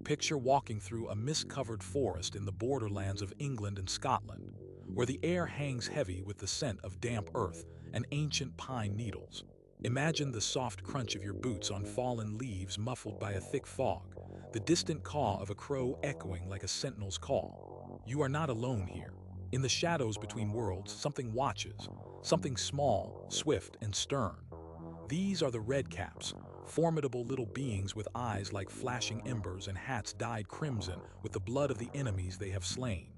Picture walking through a mist-covered forest in the borderlands of England and Scotland, where the air hangs heavy with the scent of damp earth and ancient pine needles. Imagine the soft crunch of your boots on fallen leaves muffled by a thick fog, the distant caw of a crow echoing like a sentinel's call. You are not alone here. In the shadows between worlds, something watches, something small, swift, and stern. These are the Redcaps, formidable little beings with eyes like flashing embers and hats dyed crimson with the blood of the enemies they have slain.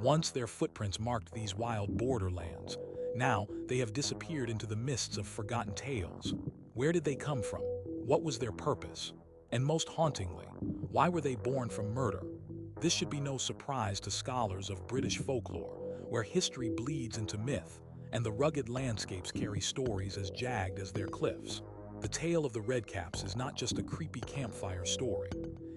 Once their footprints marked these wild borderlands. Now they have disappeared into the mists of forgotten tales. Where did they come from? What was their purpose? And most hauntingly, why were they born from murder? This should be no surprise to scholars of British folklore, where history bleeds into myth, and the rugged landscapes carry stories as jagged as their cliffs. The tale of the Redcaps is not just a creepy campfire story.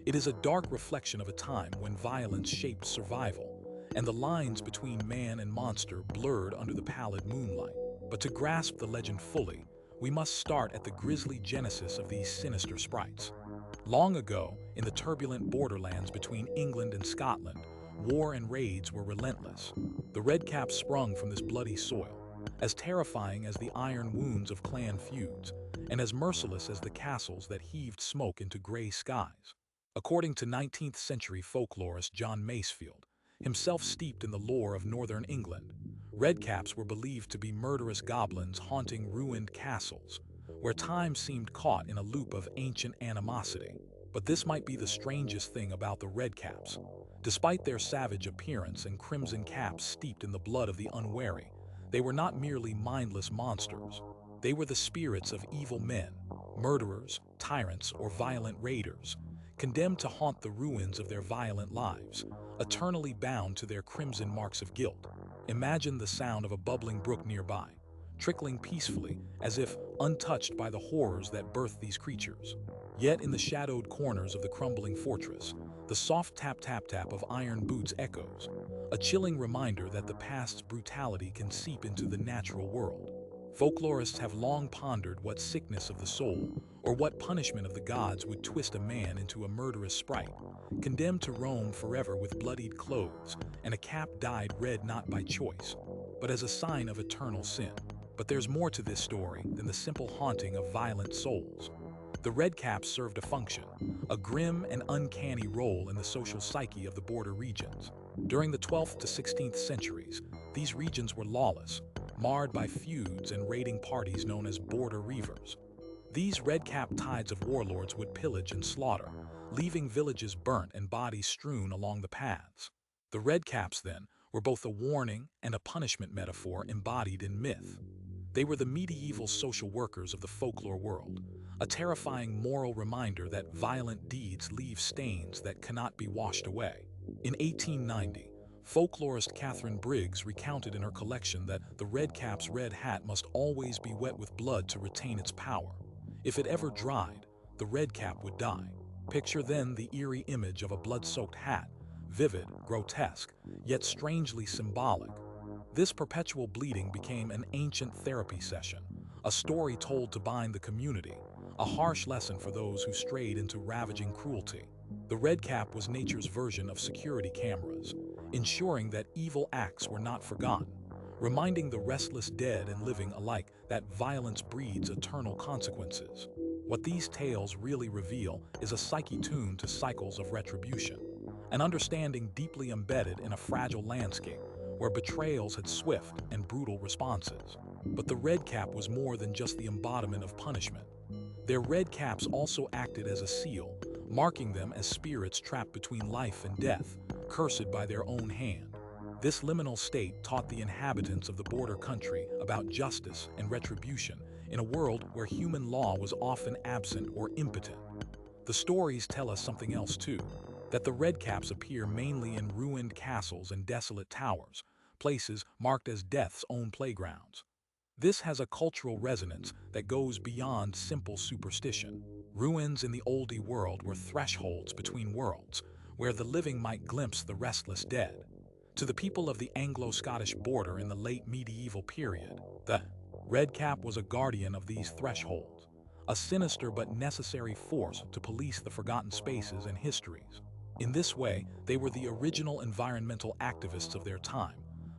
It is a dark reflection of a time when violence shaped survival, and the lines between man and monster blurred under the pallid moonlight. But to grasp the legend fully, we must start at the grisly genesis of these sinister sprites. Long ago, in the turbulent borderlands between England and Scotland, war and raids were relentless. The Redcaps sprung from this bloody soil, as terrifying as the iron wounds of clan feuds, and as merciless as the castles that heaved smoke into gray skies. According to 19th century folklorist John Masefield, himself steeped in the lore of northern England, Redcaps were believed to be murderous goblins haunting ruined castles, where time seemed caught in a loop of ancient animosity. But this might be the strangest thing about the Redcaps. Despite their savage appearance and crimson caps steeped in the blood of the unwary, they were not merely mindless monsters. They were the spirits of evil men, murderers, tyrants, or violent raiders, condemned to haunt the ruins of their violent lives, eternally bound to their crimson marks of guilt. Imagine the sound of a bubbling brook nearby, trickling peacefully as if untouched by the horrors that birthed these creatures. Yet in the shadowed corners of the crumbling fortress, the soft tap-tap-tap of iron boots echoes, a chilling reminder that the past's brutality can seep into the natural world. Folklorists have long pondered what sickness of the soul or what punishment of the gods would twist a man into a murderous sprite, condemned to roam forever with bloodied clothes and a cap dyed red not by choice, but as a sign of eternal sin. But there's more to this story than the simple haunting of violent souls. The Redcaps served a function, a grim and uncanny role in the social psyche of the border regions. During the 12th to 16th centuries, these regions were lawless, marred by feuds and raiding parties known as border reivers. These red-capped tides of warlords would pillage and slaughter, leaving villages burnt and bodies strewn along the paths. The Redcaps, then, were both a warning and a punishment metaphor embodied in myth. They were the medieval social workers of the folklore world, a terrifying moral reminder that violent deeds leave stains that cannot be washed away. In 1890, folklorist Catherine Briggs recounted in her collection that the Redcap's red hat must always be wet with blood to retain its power. If it ever dried, the Redcap would die. Picture then the eerie image of a blood-soaked hat, vivid, grotesque, yet strangely symbolic. This perpetual bleeding became an ancient therapy session, a story told to bind the community, a harsh lesson for those who strayed into ravaging cruelty. The Redcap was nature's version of security cameras, ensuring that evil acts were not forgotten, reminding the restless dead and living alike that violence breeds eternal consequences. What these tales really reveal is a psyche tuned to cycles of retribution, an understanding deeply embedded in a fragile landscape where betrayals had swift and brutal responses. But the Redcap was more than just the embodiment of punishment. Their red caps also acted as a seal, marking them as spirits trapped between life and death, cursed by their own hand. This liminal state taught the inhabitants of the border country about justice and retribution in a world where human law was often absent or impotent. The stories tell us something else too, that the Redcaps appear mainly in ruined castles and desolate towers, places marked as death's own playgrounds. This has a cultural resonance that goes beyond simple superstition. Ruins in the oldie world were thresholds between worlds, where the living might glimpse the restless dead. To the people of the Anglo-Scottish border in the late medieval period, the Redcap was a guardian of these thresholds, a sinister but necessary force to police the forgotten spaces and histories. In this way, they were the original environmental activists of their time,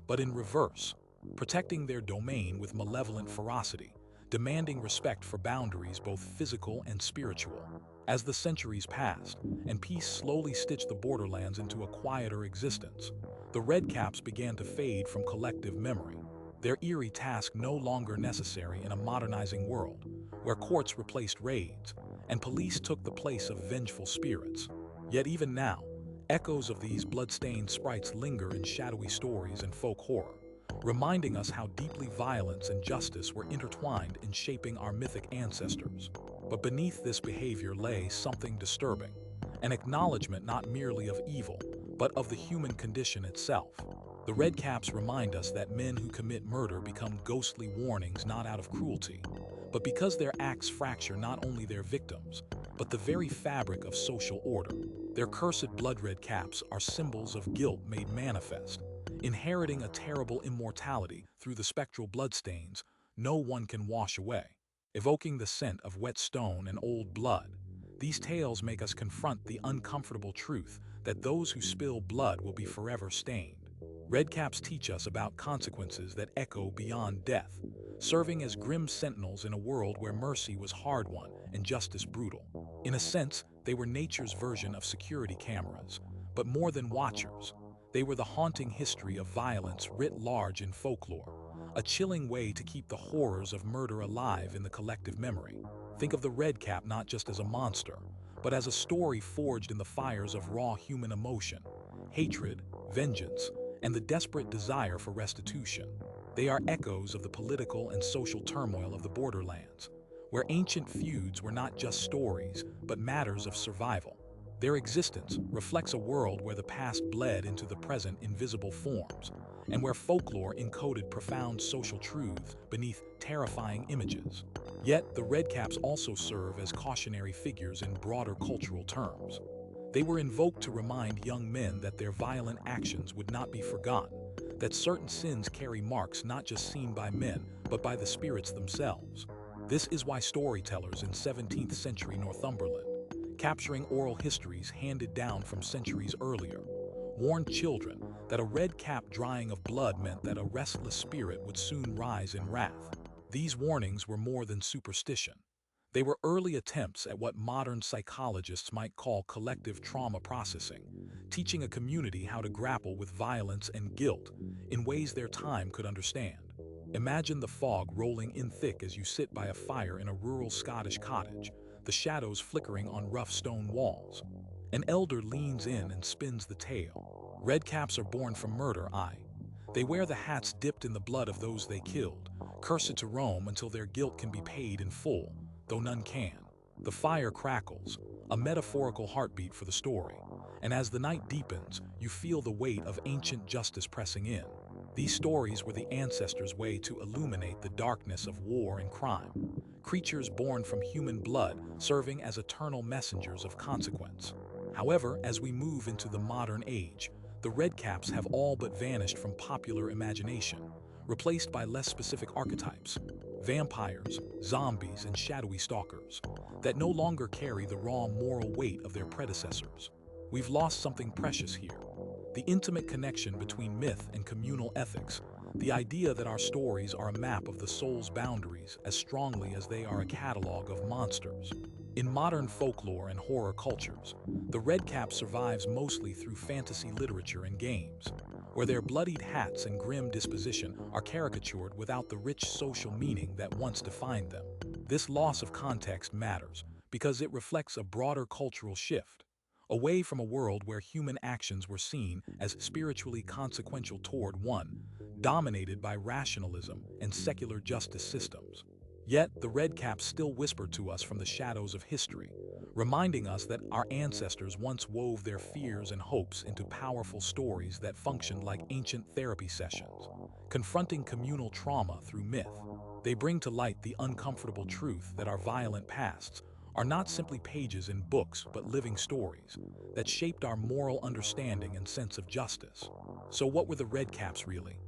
but in reverse, protecting their domain with malevolent ferocity, demanding respect for boundaries both physical and spiritual. As the centuries passed, and peace slowly stitched the borderlands into a quieter existence, the Redcaps began to fade from collective memory, their eerie task no longer necessary in a modernizing world, where courts replaced raids, and police took the place of vengeful spirits. Yet even now, echoes of these blood-stained sprites linger in shadowy stories and folk horror, reminding us how deeply violence and justice were intertwined in shaping our mythic ancestors. But beneath this behavior lay something disturbing, an acknowledgement not merely of evil, but of the human condition itself. The Redcaps remind us that men who commit murder become ghostly warnings not out of cruelty, but because their acts fracture not only their victims, but the very fabric of social order. Their cursed blood-red caps are symbols of guilt made manifest, inheriting a terrible immortality through the spectral bloodstains no one can wash away. Evoking the scent of wet stone and old blood, these tales make us confront the uncomfortable truth that those who spill blood will be forever stained. Redcaps teach us about consequences that echo beyond death, serving as grim sentinels in a world where mercy was hard-won and justice brutal. In a sense, they were nature's version of security cameras, but more than watchers, they were the haunting history of violence writ large in folklore, a chilling way to keep the horrors of murder alive in the collective memory. Think of the Redcap not just as a monster, but as a story forged in the fires of raw human emotion, hatred, vengeance, and the desperate desire for restitution. They are echoes of the political and social turmoil of the borderlands, where ancient feuds were not just stories, but matters of survival. Their existence reflects a world where the past bled into the present in visible forms, and where folklore encoded profound social truths beneath terrifying images. Yet, the Redcaps also serve as cautionary figures in broader cultural terms. They were invoked to remind young men that their violent actions would not be forgotten, that certain sins carry marks not just seen by men, but by the spirits themselves. This is why storytellers in 17th century Northumberland, capturing oral histories handed down from centuries earlier, warned children that a red cap drying of blood meant that a restless spirit would soon rise in wrath. These warnings were more than superstition. They were early attempts at what modern psychologists might call collective trauma processing, teaching a community how to grapple with violence and guilt in ways their time could understand. Imagine the fog rolling in thick as you sit by a fire in a rural Scottish cottage, the shadows flickering on rough stone walls. An elder leans in and spins the tale. Redcaps are born from murder, aye. They wear the hats dipped in the blood of those they killed, cursed to roam until their guilt can be paid in full, though none can. The fire crackles, a metaphorical heartbeat for the story, and as the night deepens, you feel the weight of ancient justice pressing in. These stories were the ancestors' way to illuminate the darkness of war and crime, creatures born from human blood serving as eternal messengers of consequence. However, as we move into the modern age, the Redcaps have all but vanished from popular imagination, replaced by less specific archetypes, vampires, zombies, and shadowy stalkers, that no longer carry the raw moral weight of their predecessors. We've lost something precious here. The intimate connection between myth and communal ethics, the idea that our stories are a map of the soul's boundaries as strongly as they are a catalog of monsters. In modern folklore and horror cultures, the Redcap survives mostly through fantasy literature and games, where their bloodied hats and grim disposition are caricatured without the rich social meaning that once defined them. This loss of context matters because it reflects a broader cultural shift, away from a world where human actions were seen as spiritually consequential toward one dominated by rationalism and secular justice systems. Yet, the Redcaps still whisper to us from the shadows of history, reminding us that our ancestors once wove their fears and hopes into powerful stories that functioned like ancient therapy sessions, confronting communal trauma through myth. They bring to light the uncomfortable truth that our violent pasts are not simply pages in books but living stories that shaped our moral understanding and sense of justice. So what were the Redcaps really?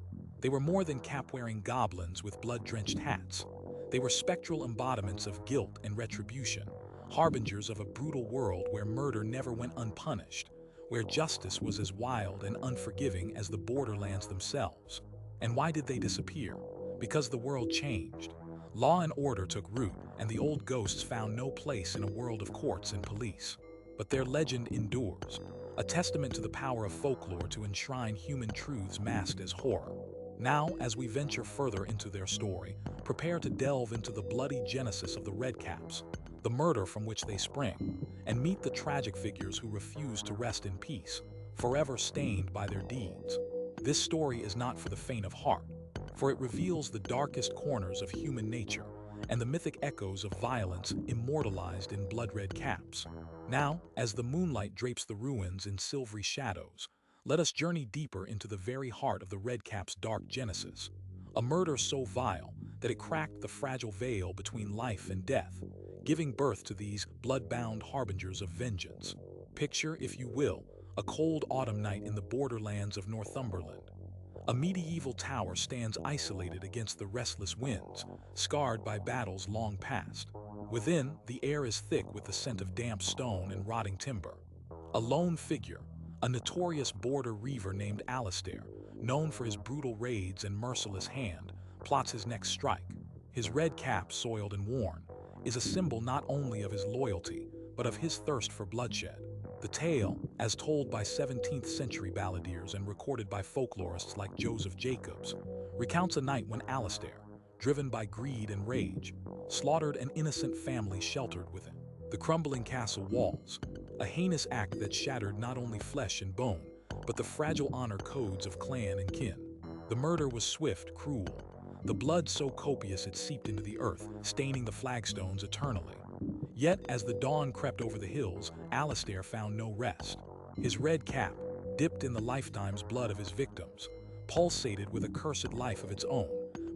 They were more than cap-wearing goblins with blood-drenched hats. They were spectral embodiments of guilt and retribution, harbingers of a brutal world where murder never went unpunished, where justice was as wild and unforgiving as the borderlands themselves. And why did they disappear? Because the world changed. Law and order took root, and the old ghosts found no place in a world of courts and police. But their legend endures, a testament to the power of folklore to enshrine human truths masked as horror. Now, as we venture further into their story, prepare to delve into the bloody genesis of the Redcaps, the murder from which they spring, and meet the tragic figures who refuse to rest in peace, forever stained by their deeds. This story is not for the faint of heart, for it reveals the darkest corners of human nature and the mythic echoes of violence immortalized in blood-red caps. Now, as the moonlight drapes the ruins in silvery shadows, let us journey deeper into the very heart of the Redcaps' dark genesis, a murder so vile that it cracked the fragile veil between life and death, giving birth to these blood-bound harbingers of vengeance. Picture, if you will, a cold autumn night in the borderlands of Northumberland. A medieval tower stands isolated against the restless winds, scarred by battles long past. Within, the air is thick with the scent of damp stone and rotting timber. A lone figure, a notorious border reaver named Alistair, known for his brutal raids and merciless hand, plots his next strike. His red cap, soiled and worn, is a symbol not only of his loyalty, but of his thirst for bloodshed. The tale, as told by 17th century balladeers and recorded by folklorists like Joseph Jacobs, recounts a night when Alistair, driven by greed and rage, slaughtered an innocent family sheltered within the crumbling castle walls, a heinous act that shattered not only flesh and bone, but the fragile honor codes of clan and kin. The murder was swift, cruel, the blood so copious it seeped into the earth, staining the flagstones eternally. Yet, as the dawn crept over the hills, Alistair found no rest. His red cap, dipped in the lifetime's blood of his victims, pulsated with a cursed life of its own,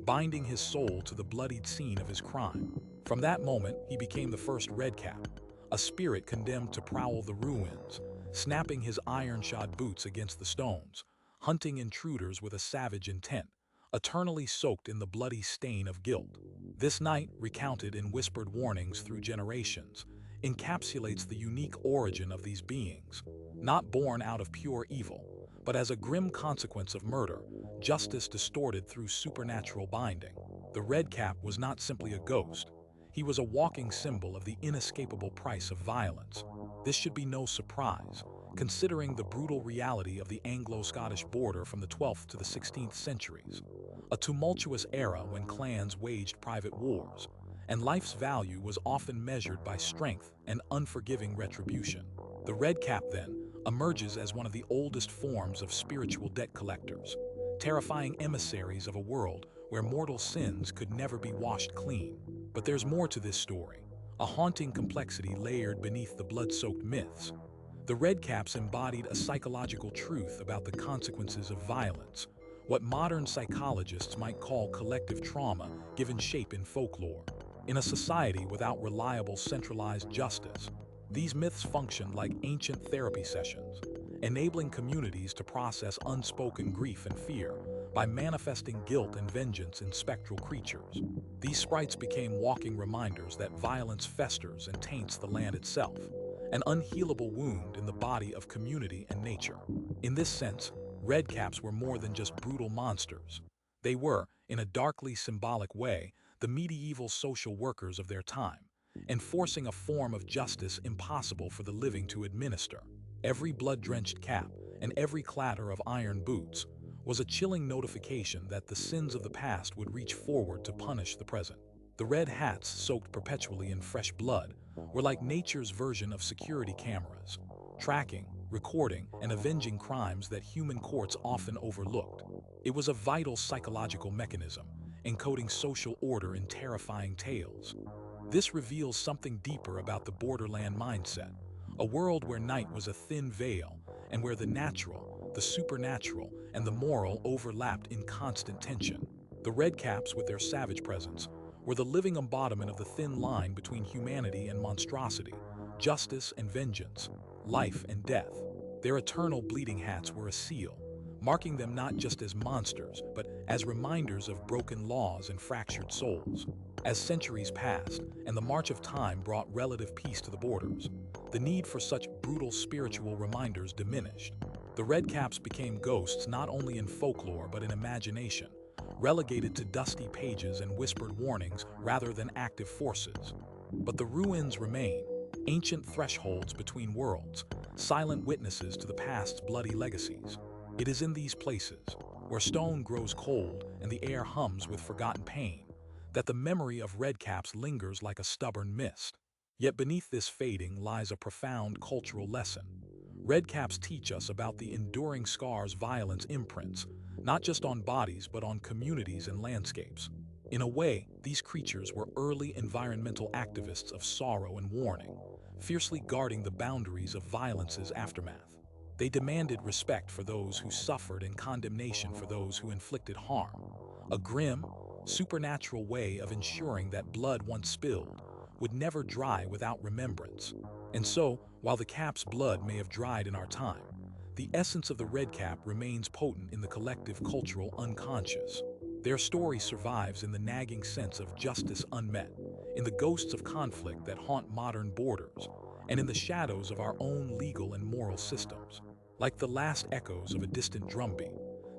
binding his soul to the bloodied scene of his crime. From that moment, he became the first Redcap, a spirit condemned to prowl the ruins, snapping his iron-shod boots against the stones, hunting intruders with a savage intent, eternally soaked in the bloody stain of guilt. This night, recounted in whispered warnings through generations, encapsulates the unique origin of these beings, not born out of pure evil, but as a grim consequence of murder, justice distorted through supernatural binding. The Redcap was not simply a ghost. He was a walking symbol of the inescapable price of violence. This should be no surprise, considering the brutal reality of the Anglo-Scottish border from the 12th to the 16th centuries, a tumultuous era when clans waged private wars, and life's value was often measured by strength and unforgiving retribution. The Redcap, then, emerges as one of the oldest forms of spiritual debt collectors, terrifying emissaries of a world where mortal sins could never be washed clean. But there's more to this story, a haunting complexity layered beneath the blood-soaked myths. The Redcaps embodied a psychological truth about the consequences of violence, what modern psychologists might call collective trauma given shape in folklore. In a society without reliable centralized justice, these myths functioned like ancient therapy sessions, enabling communities to process unspoken grief and fear by manifesting guilt and vengeance in spectral creatures. These sprites became walking reminders that violence festers and taints the land itself, an unhealable wound in the body of community and nature. In this sense, Redcaps were more than just brutal monsters. They were, in a darkly symbolic way, the medieval social workers of their time, enforcing a form of justice impossible for the living to administer. Every blood-drenched cap and every clatter of iron boots was a chilling notification that the sins of the past would reach forward to punish the present. The red hats, soaked perpetually in fresh blood, were like nature's version of security cameras, tracking, recording, and avenging crimes that human courts often overlooked. It was a vital psychological mechanism, encoding social order in terrifying tales. This reveals something deeper about the borderland mindset, a world where night was a thin veil, and where the natural, the supernatural, and the moral overlapped in constant tension. The Redcaps, with their savage presence, were the living embodiment of the thin line between humanity and monstrosity, justice and vengeance, life and death. Their eternal bleeding hats were a seal, marking them not just as monsters, but as reminders of broken laws and fractured souls. As centuries passed, and the march of time brought relative peace to the borders, the need for such brutal spiritual reminders diminished. The Redcaps became ghosts not only in folklore but in imagination, relegated to dusty pages and whispered warnings rather than active forces. But the ruins remain, ancient thresholds between worlds, silent witnesses to the past's bloody legacies. It is in these places, where stone grows cold and the air hums with forgotten pain, that the memory of Redcaps lingers like a stubborn mist. Yet beneath this fading lies a profound cultural lesson. Redcaps teach us about the enduring scars violence imprints, not just on bodies but on communities and landscapes. In a way, these creatures were early environmental activists of sorrow and warning, fiercely guarding the boundaries of violence's aftermath. They demanded respect for those who suffered and condemnation for those who inflicted harm. A grim, supernatural way of ensuring that blood once spilled would never dry without remembrance. And so, while the cap's blood may have dried in our time, the essence of the Redcap remains potent in the collective cultural unconscious. Their story survives in the nagging sense of justice unmet, in the ghosts of conflict that haunt modern borders, and in the shadows of our own legal and moral systems. Like the last echoes of a distant drumbeat,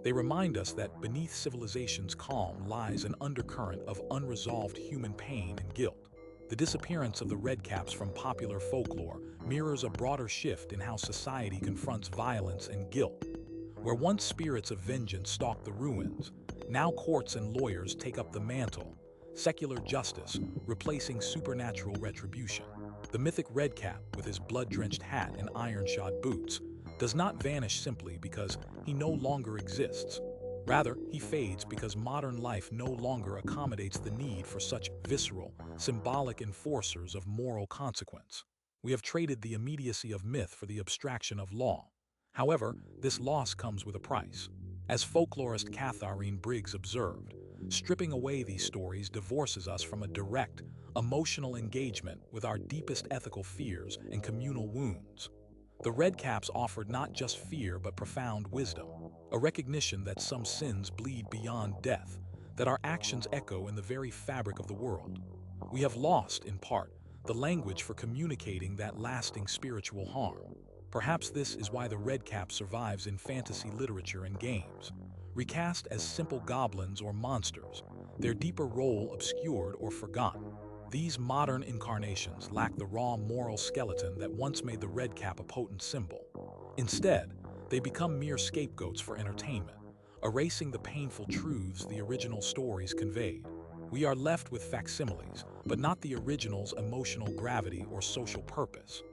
they remind us that beneath civilization's calm lies an undercurrent of unresolved human pain and guilt. The disappearance of the Redcaps from popular folklore mirrors a broader shift in how society confronts violence and guilt. Where once spirits of vengeance stalked the ruins, now courts and lawyers take up the mantle, secular justice replacing supernatural retribution. The mythic Redcap, with his blood-drenched hat and iron-shod boots, does not vanish simply because he no longer exists. Rather, he fades because modern life no longer accommodates the need for such visceral, symbolic enforcers of moral consequence. We have traded the immediacy of myth for the abstraction of law. However, this loss comes with a price. As folklorist Catharine Briggs observed, stripping away these stories divorces us from a direct, emotional engagement with our deepest ethical fears and communal wounds. The Redcaps offered not just fear but profound wisdom, a recognition that some sins bleed beyond death, that our actions echo in the very fabric of the world. We have lost, in part, the language for communicating that lasting spiritual harm. Perhaps this is why the Redcap survives in fantasy literature and games. Recast as simple goblins or monsters, their deeper role obscured or forgotten. These modern incarnations lack the raw moral skeleton that once made the Redcap a potent symbol. Instead, they become mere scapegoats for entertainment, erasing the painful truths the original stories conveyed. We are left with facsimiles, but not the original's emotional gravity or social purpose.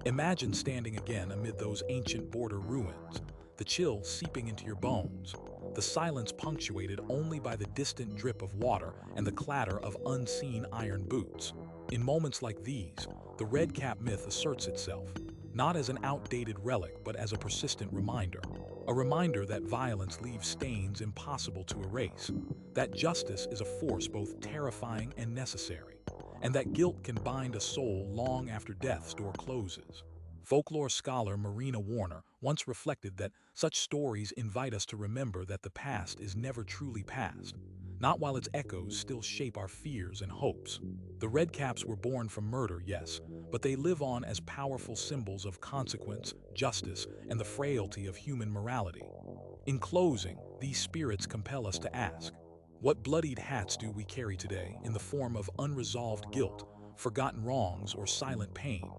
Imagine standing again amid those ancient border ruins, the chill seeping into your bones, the silence punctuated only by the distant drip of water and the clatter of unseen iron boots. In moments like these, the Redcap myth asserts itself, not as an outdated relic but as a persistent reminder. A reminder that violence leaves stains impossible to erase, that justice is a force both terrifying and necessary, and that guilt can bind a soul long after death's door closes. Folklore scholar Marina Warner once reflected that such stories invite us to remember that the past is never truly past, not while its echoes still shape our fears and hopes. The Redcaps were born from murder, yes, but they live on as powerful symbols of consequence, justice, and the frailty of human morality. In closing, these spirits compel us to ask, what bloodied hats do we carry today in the form of unresolved guilt, forgotten wrongs, or silent pain?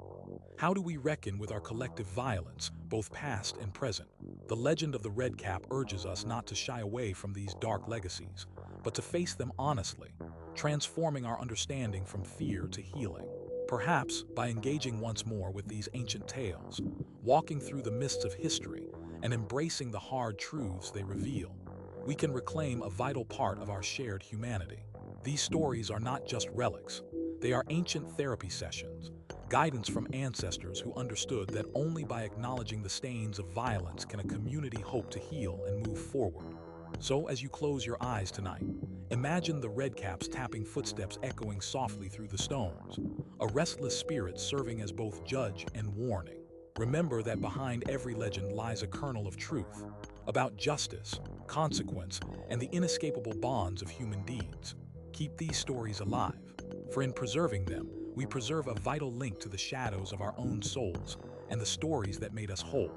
How do we reckon with our collective violence, both past and present? The legend of the Redcap urges us not to shy away from these dark legacies, but to face them honestly, transforming our understanding from fear to healing. Perhaps by engaging once more with these ancient tales, walking through the mists of history, and embracing the hard truths they reveal, we can reclaim a vital part of our shared humanity. These stories are not just relics, they are ancient therapy sessions, guidance from ancestors who understood that only by acknowledging the stains of violence can a community hope to heal and move forward. So, as you close your eyes tonight, imagine the Redcaps tapping footsteps echoing softly through the stones, a restless spirit serving as both judge and warning. Remember that behind every legend lies a kernel of truth, about justice, consequence, and the inescapable bonds of human deeds. Keep these stories alive, for in preserving them, we preserve a vital link to the shadows of our own souls and the stories that made us whole.